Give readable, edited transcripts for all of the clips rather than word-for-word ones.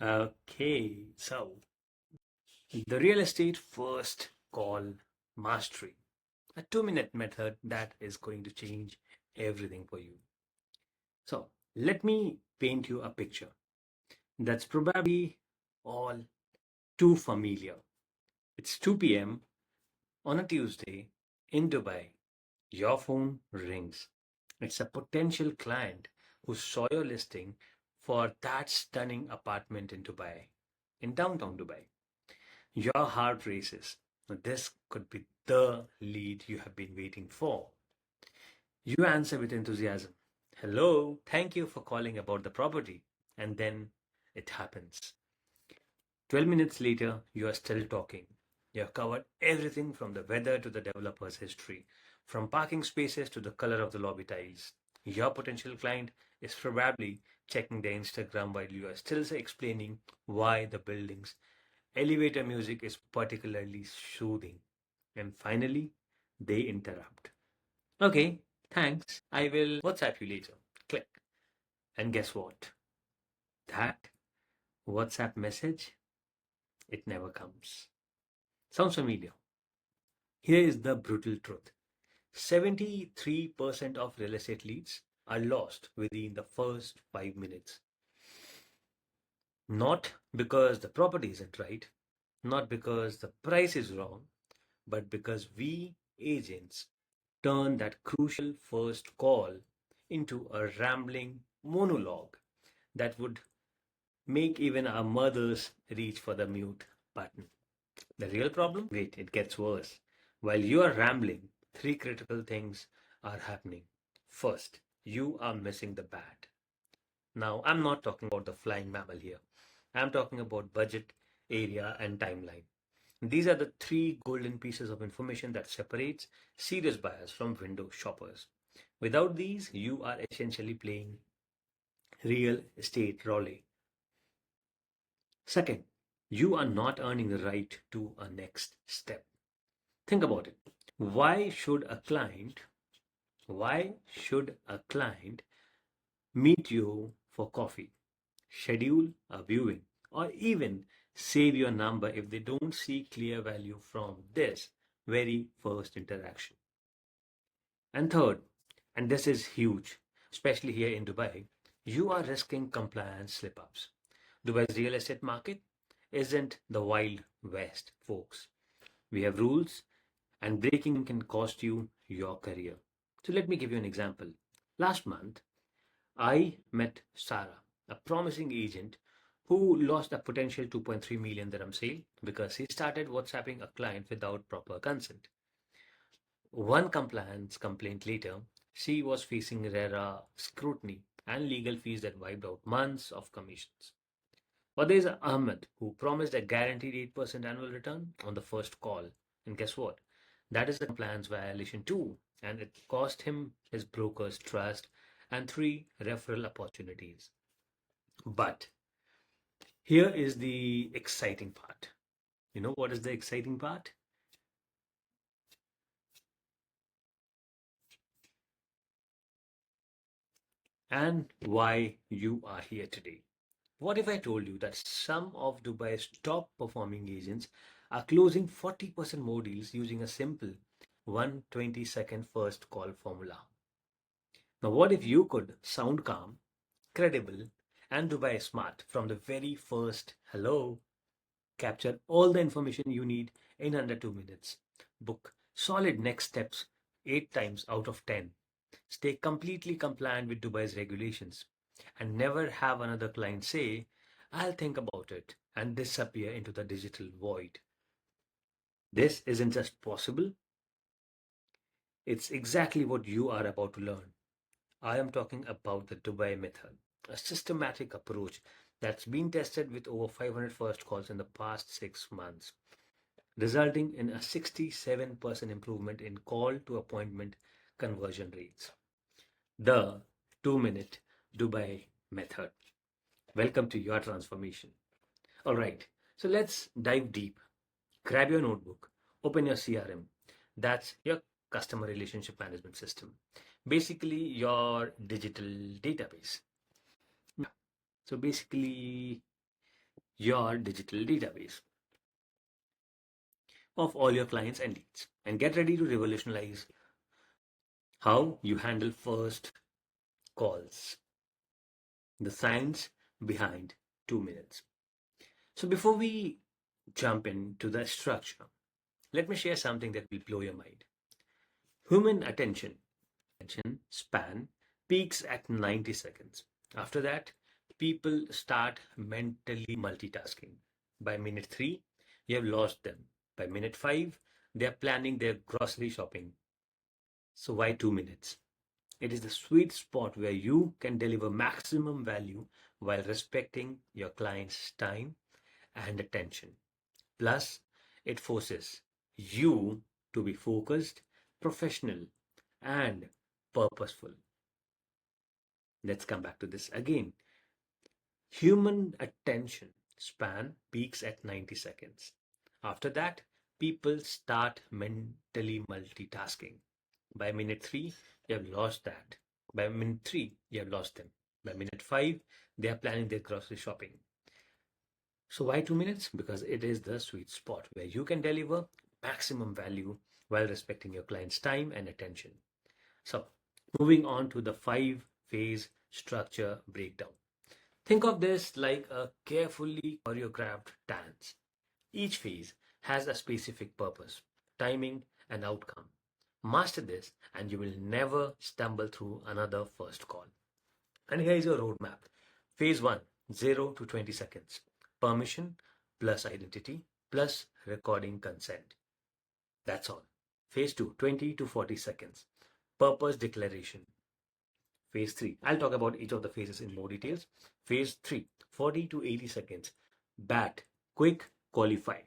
Okay, so the real estate first call mastery, a 2 minute method that is going to change everything for you. So, let me paint you a picture that's probably all too familiar. It's 2 p.m. on a Tuesday in Dubai. Your phone rings. It's a potential client who saw your listing for that stunning apartment in Dubai, in downtown Dubai. Your heart races. This could be the lead you have been waiting for. You answer with enthusiasm. Hello, thank you for calling about the property. And then it happens. 12 minutes later, you are still talking. You have covered everything from the weather to the developer's history, from parking spaces to the color of the lobby tiles. Your potential client is probably checking their Instagram while you are still explaining why the building's elevator music is particularly soothing. And finally, they interrupt. Okay, thanks. I will WhatsApp you later. Click. And guess what? That WhatsApp message, it never comes. Sounds familiar? Here is the brutal truth. 73% of real estate leads are lost within the first 5 minutes. Not because the property isn't right, not because the price is wrong, but because we agents turn that crucial first call into a rambling monologue that would make even our mothers reach for the mute button. The real problem? Wait, it gets worse. While you are rambling, three critical things are happening. First, you are missing the bat. Now, I'm not talking about the flying mammal here. I'm talking about budget, area, and timeline. These are the three golden pieces of information that separates serious buyers from window shoppers. Without these, you are essentially playing real estate roulette. Second, you are not earning the right to a next step. Think about it. Why should a client why should a client meet you for coffee, schedule a viewing, or even save your number if they don't see clear value from this very first interaction? And third, and this is huge, especially here in Dubai, you are risking compliance slip ups. Dubai's real estate market isn't the Wild West, folks. We have rules, and breaking them can cost you your career. So let me give you an example. Last month, I met Sarah, a promising agent who lost a potential 2.3 million dirham sale because he started WhatsApping a client without proper consent. One compliance complaint later, she was facing RERA scrutiny and legal fees that wiped out months of commissions. Or there's Ahmed, who promised a guaranteed 8% annual return on the first call. And guess what? That is a compliance violation too. And it cost him his broker's trust and three referral opportunities. But here is the exciting part. You know what is the exciting part? And why you are here today. What if I told you that some of Dubai's top performing agents are closing 40% more deals using a simple 120-second first call formula? Now, what if you could sound calm, credible, and Dubai smart from the very first hello? Capture all the information you need in under 2 minutes. Book solid next steps 8 times out of 10. Stay completely compliant with Dubai's regulations and never have another client say, I'll think about it, and disappear into the digital void. This isn't just possible, it's exactly what you are about to learn. I am talking about the Dubai method, a systematic approach that's been tested with over 500 first calls in the past 6 months, resulting in a 67% improvement in call to appointment conversion rates. The 2 minute Dubai method. Welcome to your transformation. All right, so let's dive deep. Grab your notebook, open your CRM. That's your customer relationship management system. Basically, your digital database. So basically, your digital database of all your clients and leads. And get ready to revolutionize how you handle first calls, the science behind 2 minutes. So before we jump into the structure, let me share something that will blow your mind. Human attention span peaks at 90 seconds. After that, people start mentally multitasking. By minute 3, you have lost them. By minute 5, they are planning their grocery shopping. So why 2 minutes? It is the sweet spot where you can deliver maximum value while respecting your client's time and attention. Plus, it forces you to be focused, professional, and purposeful. Let's come back to this again. Human attention span peaks at 90 seconds. After that, people start mentally multitasking. By minute 3, you have lost that. By minute 3, you have lost them. By minute 5, they are planning their grocery shopping. So why 2 minutes? Because it is the sweet spot where you can deliver maximum value while respecting your client's time and attention. So moving on to the 5-phase structure breakdown. Think of this like a carefully choreographed dance. Each phase has a specific purpose, timing, and outcome. Master this, and you will never stumble through another first call. And here is your roadmap. Phase 1, 0 to 20 seconds. Permission plus identity plus recording consent. That's all. Phase 2, 20 to 40 seconds. Purpose declaration. Phase 3, I'll talk about each of the phases in more details. Phase 3, 40 to 80 seconds. BAT, quick qualify.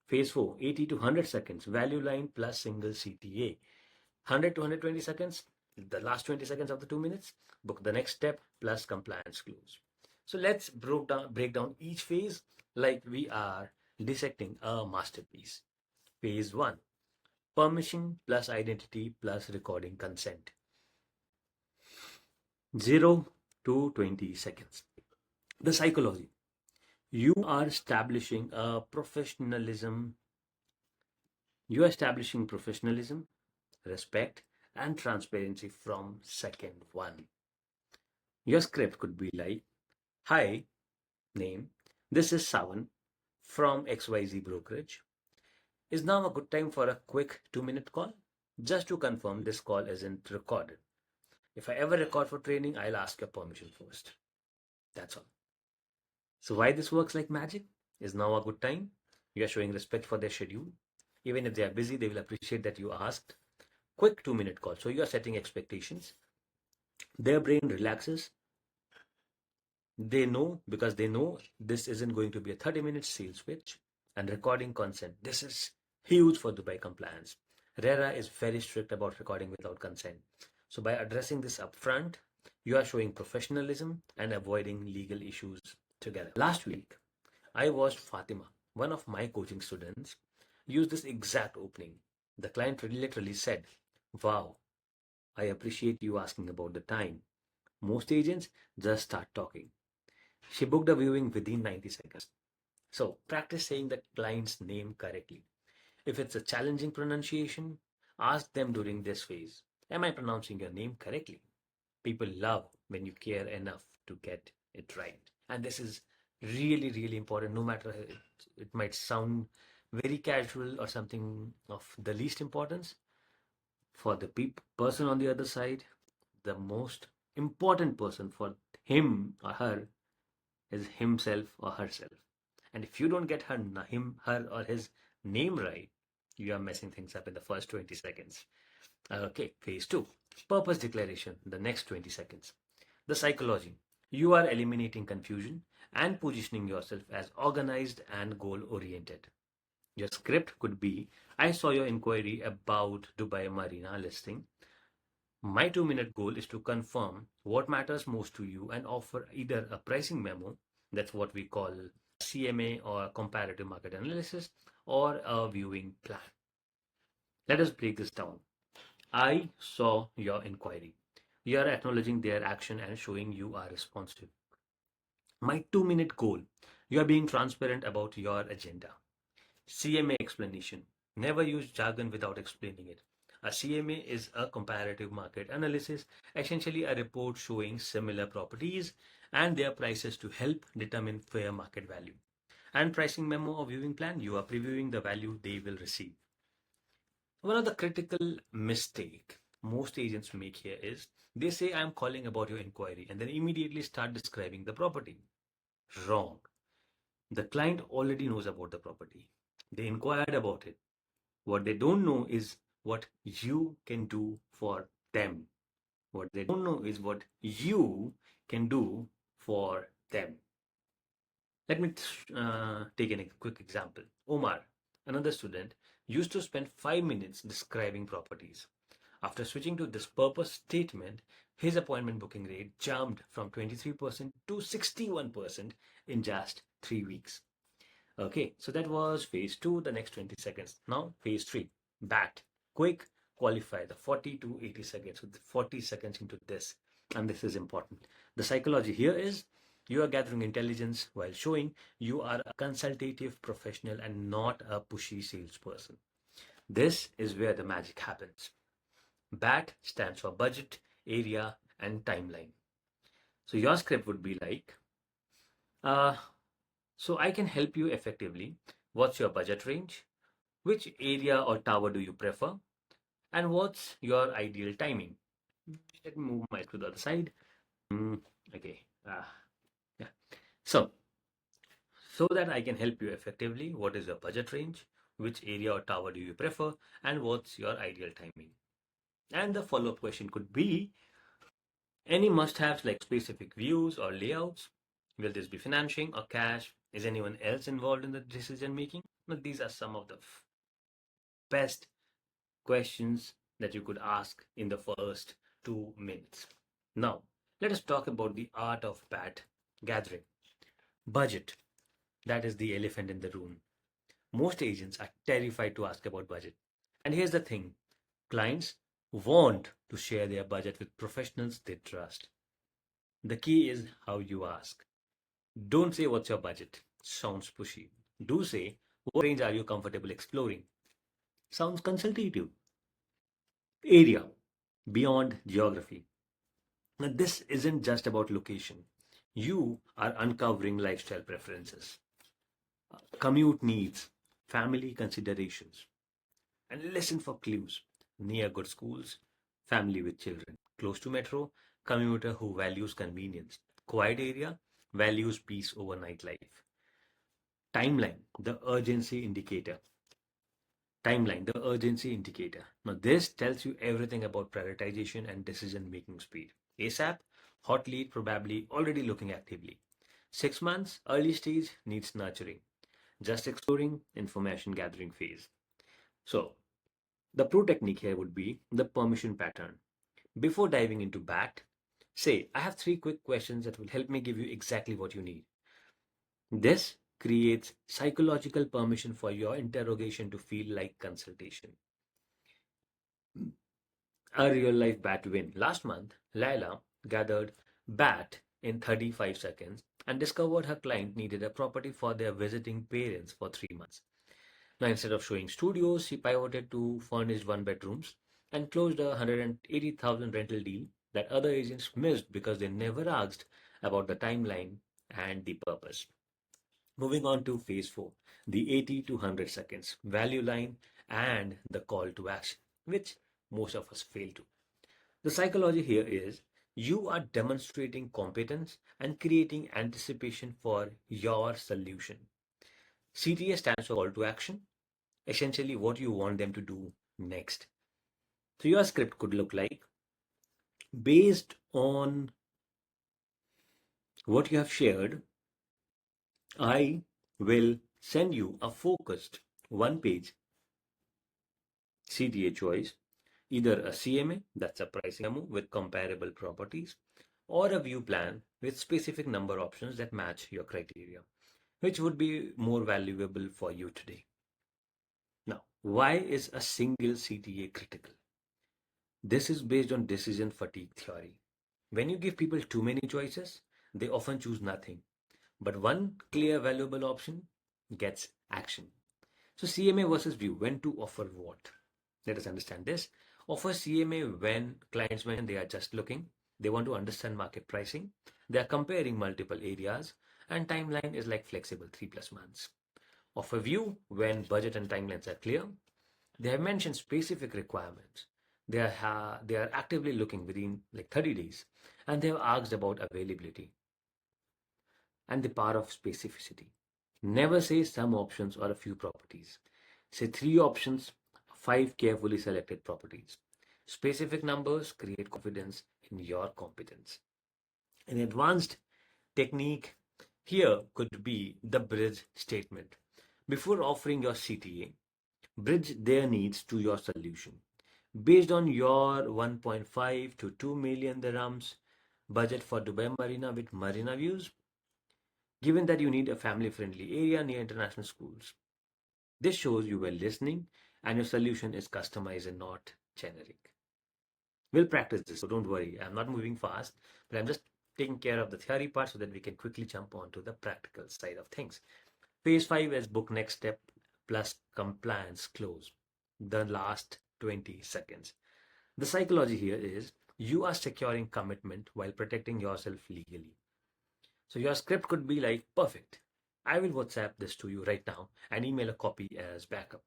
Phase 4, 80 to 100 seconds. Value line plus single CTA. 100 to 120 seconds, the last 20 seconds of the 2 minutes. Book the next step plus compliance clues. So let's break down each phase like we are dissecting a masterpiece. Phase 1, permission plus identity plus recording consent. 0 to 20 seconds. The psychology. You are establishing professionalism, respect, and transparency from second 1. Your script could be like, hi, name, this is Sawan from XYZ Brokerage. Is now a good time for a quick 2-minute call? Just to confirm, this call isn't recorded. If I ever record for training, I'll ask your permission first. That's all. So why this works like magic? Is now a good time? You are showing respect for their schedule. Even if they are busy, they will appreciate that you asked. Quick 2-minute call. So you are setting expectations. Their brain relaxes. They know, because they know this isn't going to be a 30-minute sales pitch. And recording consent. This is huge for Dubai compliance. RERA is very strict about recording without consent. So by addressing this upfront, you are showing professionalism and avoiding legal issues together. Last week, I watched Fatima, one of my coaching students, use this exact opening. The client literally said, wow, I appreciate you asking about the time. Most agents just start talking. She booked a viewing within 90 seconds. So practice saying the client's name correctly. If it's a challenging pronunciation, ask them during this phase, am I pronouncing your name correctly? People love when you care enough to get it right. And this is really, really important, no matter it might sound very casual or something of the least importance. For the person on the other side, the most important person for him or her is himself or herself. And if you don't get him, her, or his name right, you are messing things up in the first 20 seconds. Okay, phase 2, purpose declaration, the next 20 seconds. The psychology. You are eliminating confusion and positioning yourself as organized and goal-oriented. Your script could be, I saw your inquiry about Dubai Marina listing. My 2-minute goal is to confirm what matters most to you and offer either a pricing memo, that's what we call CMA or comparative market analysis, or a viewing plan. Let us break this down. I saw your inquiry. You are acknowledging their action and showing you are responsive. My 2-minute goal. You are being transparent about your agenda. CMA explanation. Never use jargon without explaining it. A CMA is a comparative market analysis, essentially a report showing similar properties and their prices to help determine fair market value. And pricing memo or viewing plan, you are previewing the value they will receive. One of the critical mistake most agents make here is they say I'm calling about your inquiry and then immediately start describing the property. Wrong. The client already knows about the property. They inquired about it. What they don't know is what you can do for them. What they don't know is what you can do for them. Let me take a quick example. Omar, another student, used to spend 5 minutes describing properties. After switching to this purpose statement, his appointment booking rate jumped from 23% to 61% in just 3 weeks. Okay, so that was phase two, the next 20 seconds. Now, phase three, BAT, quick, qualify, the 40 to 80 seconds, with 40 seconds into this. And this is important. The psychology here is you are gathering intelligence while showing you are a consultative professional and not a pushy salesperson. This is where the magic happens. BAT stands for budget, area, and timeline. So your script would be like, uh, so I can help you effectively. What's your budget range? Which area or tower do you prefer? And what's your ideal timing? Let me move my to the other side. Okay. Yeah. So, so that I can help you effectively, what is your budget range? Which area or tower do you prefer? And what's your ideal timing? And the follow-up question could be any must-haves like specific views or layouts? Will this be financing or cash? Is anyone else involved in the decision making? But these are some of the best questions that you could ask in the first 2 minutes. Now, let us talk about the art of BAT gathering. Budget. That is the elephant in the room. Most agents are terrified to ask about budget. And here's the thing, clients want to share their budget with professionals they trust. The key is how you ask. Don't say what's your budget. Sounds pushy. Do say what range are you comfortable exploring. Sounds consultative. Area beyond geography. Now, this isn't just about location. You are uncovering lifestyle preferences, commute needs, family considerations, and listen for clues. Near good schools, family with children, close to metro, commuter who values convenience, quiet area, values peace over nightlife. Timeline, the urgency indicator. Timeline, the urgency indicator. Now, this tells you everything about prioritization and decision making speed. ASAP, hot lead, probably already looking actively. 6 months, early stage, needs nurturing. Just exploring, information gathering phase. So, the pro technique here would be the permission pattern. Before diving into BAT, say, I have 3 quick questions that will help me give you exactly what you need. This creates psychological permission for your interrogation to feel like consultation. A real life BAT win. Last month, Laila gathered BAT in 35 seconds and discovered her client needed a property for their visiting parents for 3 months. Now, instead of showing studios, she pivoted to furnished one bedrooms and closed a 180,000 rental deal that other agents missed because they never asked about the timeline and the purpose. Moving on to phase 4, the 80 to 100 seconds value line and the call to action, which most of us fail to. The psychology here is you are demonstrating competence and creating anticipation for your solution. CTA stands for call to action, essentially what you want them to do next. So your script could look like based on what you have shared, I will send you a focused one page CTA choice, either a CMA, that's a pricing memo with comparable properties, or a view plan with specific number options that match your criteria, which would be more valuable for you today. Now, why is a single CTA critical? This is based on decision fatigue theory. When you give people too many choices, they often choose nothing. But one clear, valuable option gets action. So CMA versus view, when to offer what? Let us understand this. Offer CMA when clients mention they are just looking, they want to understand market pricing, they are comparing multiple areas, and timeline is like flexible 3+ months. Offer view when budget and timelines are clear, they have mentioned specific requirements. They are actively looking within like 30 days, and they have asked about availability and the power of specificity. Never say some options or a few properties. Say 3 options, 5 carefully selected properties. Specific numbers create confidence in your competence. An advanced technique here could be the bridge statement. Before offering your CTA, bridge their needs to your solution. Based on your 1.5 to 2 million dirhams budget for Dubai Marina with marina views, given that you need a family friendly area near international schools. This shows you were listening and your solution is customized and not generic. We'll practice this, so don't worry. I'm not moving fast, but I'm just taking care of the theory part so that we can quickly jump on to the practical side of things. Phase 5 is book next step plus compliance close. The last 20 seconds. The psychology here is you are securing commitment while protecting yourself legally. So your script could be like, perfect. I will WhatsApp this to you right now and email a copy as backup.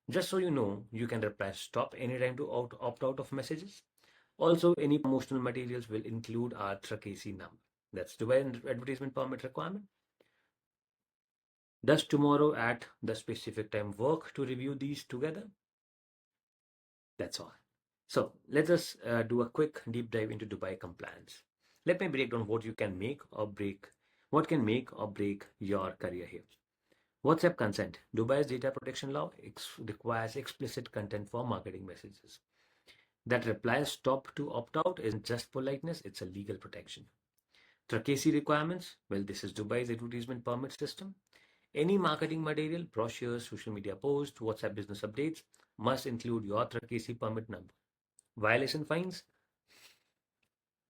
Just so you know, you can reply stop anytime to opt out of messages. Also, any promotional materials will include our Trakesi number. That's Dubai advertisement permit requirement. Does tomorrow at the specific time work to review these together? That's all. So let us do a quick deep dive into Dubai compliance. Let me break down what you can make or break, what can make or break your career here. WhatsApp consent. Dubai's data protection law requires explicit content for marketing messages. That reply stop to opt out isn't just politeness, it's a legal protection. Trakesi requirements. Well, this is Dubai's advertisement permit system. Any marketing material, brochures, social media posts, WhatsApp business updates must include your Trakesi permit number. Violation fines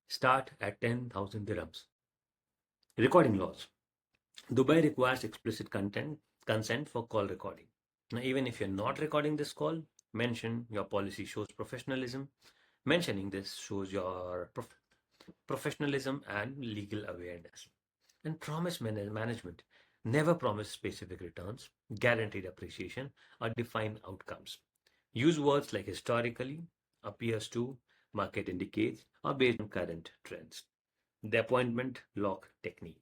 start at 10,000 dirhams. Recording laws. Dubai requires explicit consent for call recording. Now, even if you're not recording this call, mention your policy shows professionalism. Mentioning this shows your professionalism and legal awareness. And promise management. Never promise specific returns, guaranteed appreciation, or defined outcomes. Use words like historically, appears to, market indicates, or based on current trends. The appointment lock technique.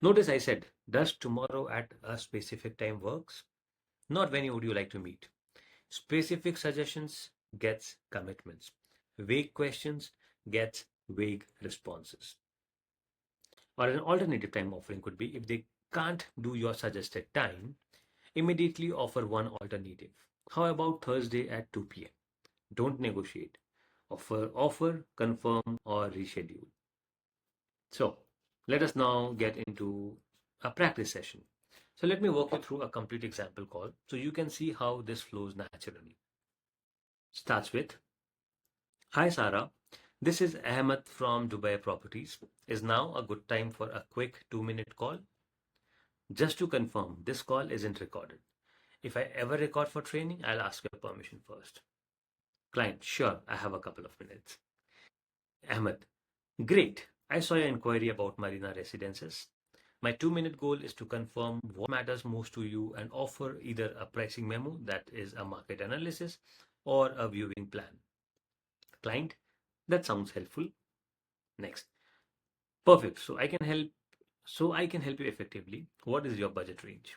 Notice I said, does tomorrow at a specific time works? Not when would you like to meet. Specific suggestions gets commitments. Vague questions gets vague responses. Or an alternative time offering could be if they can't do your suggested time, immediately offer one alternative. How about Thursday at 2 p.m.? Don't negotiate. Offer, confirm, or reschedule. So let us now get into a practice session. So let me walk you through a complete example call so you can see how this flows naturally. Starts with, hi Sarah, this is Ahmed from Dubai Properties. Is now a good time for a quick 2-minute call? Just to confirm, this call isn't recorded. If I ever record for training, I'll ask your permission first. Client, sure, I have a couple of minutes. Ahmed, great. I saw your inquiry about Marina residences. My 2-minute goal is to confirm what matters most to you and offer either a pricing memo, that is a market analysis, or a viewing plan. Client, that sounds helpful. Next. Perfect. So I can help you effectively. What is your budget range?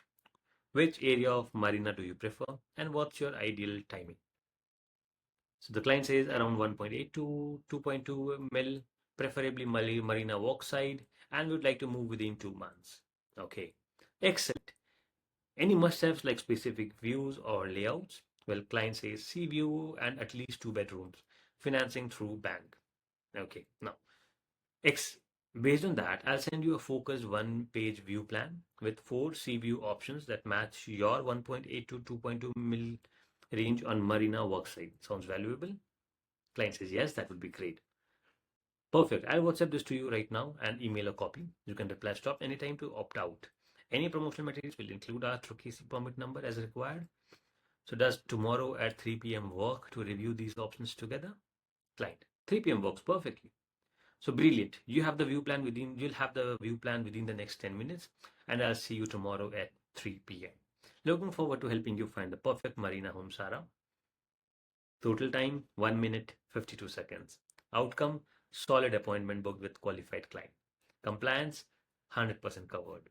Which area of Marina do you prefer? And what's your ideal timing? So the client says around 1.8 to 2.2 mil, preferably Marina Walkside, and would like to move within 2 months. Okay, excellent. Any must-haves like specific views or layouts? Well, client says sea view and at least 2 bedrooms. Financing through bank. Okay, now X. Based on that, I'll send you a focused one-page view plan with 4 sea view options that match your 1.8 to 2.2 mil range on Marina Worksite. Sounds valuable? Client says yes, that would be great. Perfect. I'll WhatsApp this to you right now and email a copy. You can reply stop anytime to opt out. Any promotional materials will include our KC permit number as required. So does tomorrow at 3 p.m. work to review these options together? Client. 3 p.m. works perfectly. So brilliant. You'll have the view plan within the next 10 minutes, and I'll see you tomorrow at 3 p.m. Looking forward to helping you find the perfect marina home, Sarah. Total time 1 minute 52 seconds. Outcome solid appointment booked with qualified client. Compliance 100% covered.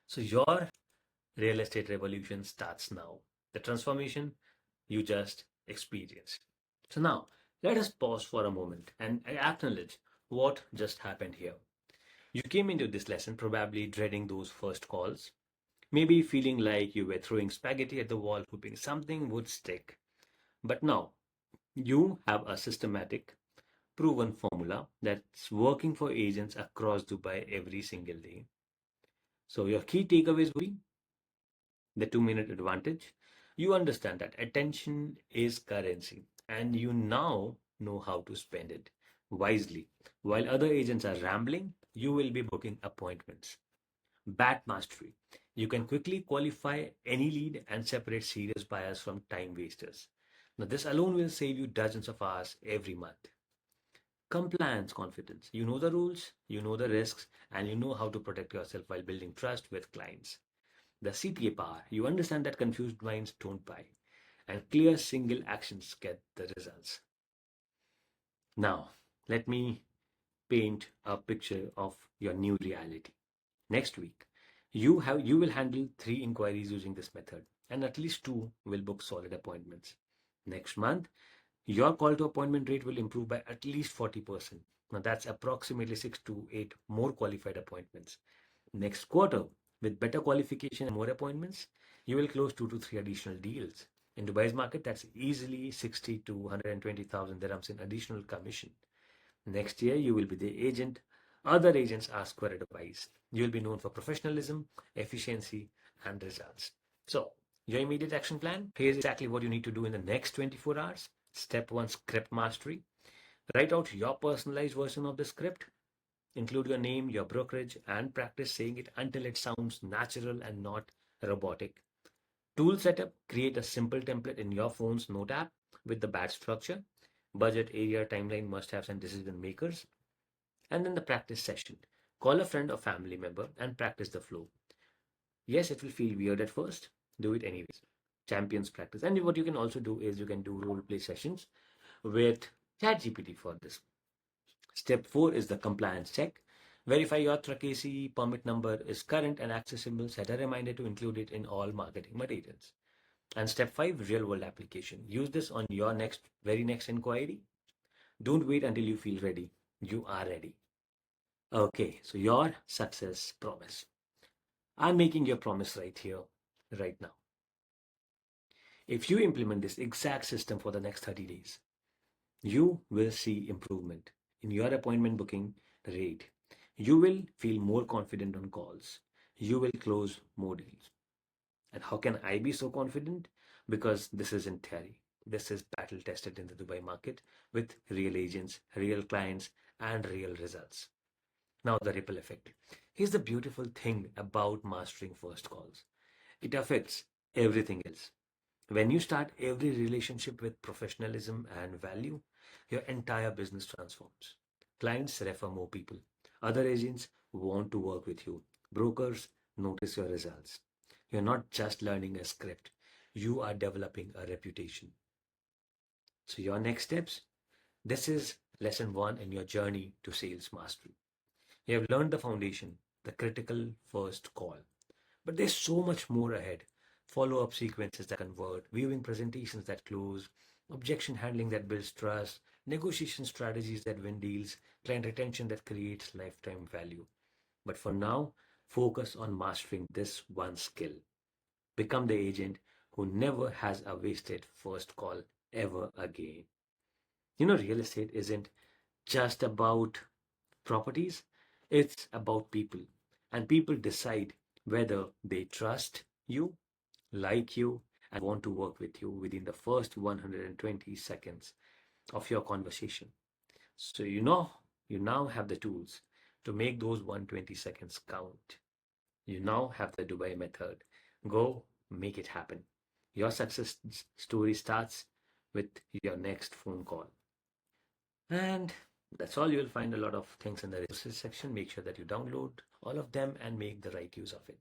So your real estate revolution starts now. The transformation you just experienced. So now let us pause for a moment and acknowledge what just happened here. You came into this lesson probably dreading those first calls, maybe feeling like you were throwing spaghetti at the wall, hoping something would stick. But now you have a systematic, proven formula that's working for agents across Dubai every single day. So, your key takeaways would be the 2 minute advantage. You understand that attention is currency and you now know how to spend it wisely. While other agents are rambling, you will be booking appointments. Bat mastery. You can quickly qualify any lead and separate serious buyers from time wasters. Now, this alone will save you dozens of hours every month. Compliance confidence. You know the rules, you know the risks, and you know how to protect yourself while building trust with clients. The CPA power. You understand that confused minds don't buy, and clear single actions get the results. Now, let me paint a picture of your new reality. Next week, you will handle 3 inquiries using this method, and at least two will book solid appointments. Next month, your call to appointment rate will improve by at least 40%. Now that's approximately 6 to 8 more qualified appointments. Next quarter, with better qualification and more appointments, you will close 2 to 3 additional deals. In Dubai's market, that's easily 60 to 120,000 dirhams in additional commission. Next year, you will be the agent other agents ask for advice. You will be known for professionalism, efficiency, and results. So, your immediate action plan, here's exactly what you need to do in the next 24 hours. Step 1, script mastery. Write out your personalized version of the script. Include your name, your brokerage, and practice saying it until it sounds natural and not robotic. Tool setup, create a simple template in your phone's note app with the batch structure, budget, area, timeline, must-haves, and decision makers. And then the practice session. Call a friend or family member and practice the flow. Yes, it will feel weird at first. Do it anyways. Champions practice. And what you can also do is you can do role play sessions with ChatGPT for this. Step 4 is the compliance check. Verify your KC permit number is current and accessible. Set a reminder to include it in all marketing materials. And step 5, real world application. Use this on your very next inquiry. Don't wait until you feel ready. You are ready. Okay, so your success promise. I'm making your promise right here, right now. If you implement this exact system for the next 30 days, you will see improvement in your appointment booking rate. You will feel more confident on calls. You will close more deals. And how can I be so confident? Because this isn't theory. This is battle tested in the Dubai market with real agents, real clients, and real results. Now, the ripple effect. Here's the beautiful thing about mastering first calls, it affects everything else. When you start every relationship with professionalism and value, your entire business transforms. Clients refer more people. Other agents want to work with you. Brokers notice your results. You're not just learning a script, you are developing a reputation. So, your next steps, this is lesson 1 in your journey to sales mastery. You have learned the foundation, the critical first call. But there's so much more ahead. Follow up sequences that convert, viewing presentations that close, objection handling that builds trust, negotiation strategies that win deals, client retention that creates lifetime value. But for now, focus on mastering this one skill. Become the agent who never has a wasted first call ever again. Real estate isn't just about properties, it's about people. And people decide whether they trust you, like you, and want to work with you within the first 120 seconds of your conversation. So you now have the tools to make those 120 seconds count. You now have the Dubai method. Go make it happen. Your success story starts with your next phone call. And that's all. You'll find a lot of things in the resources section. Make sure that you download all of them and make the right use of it.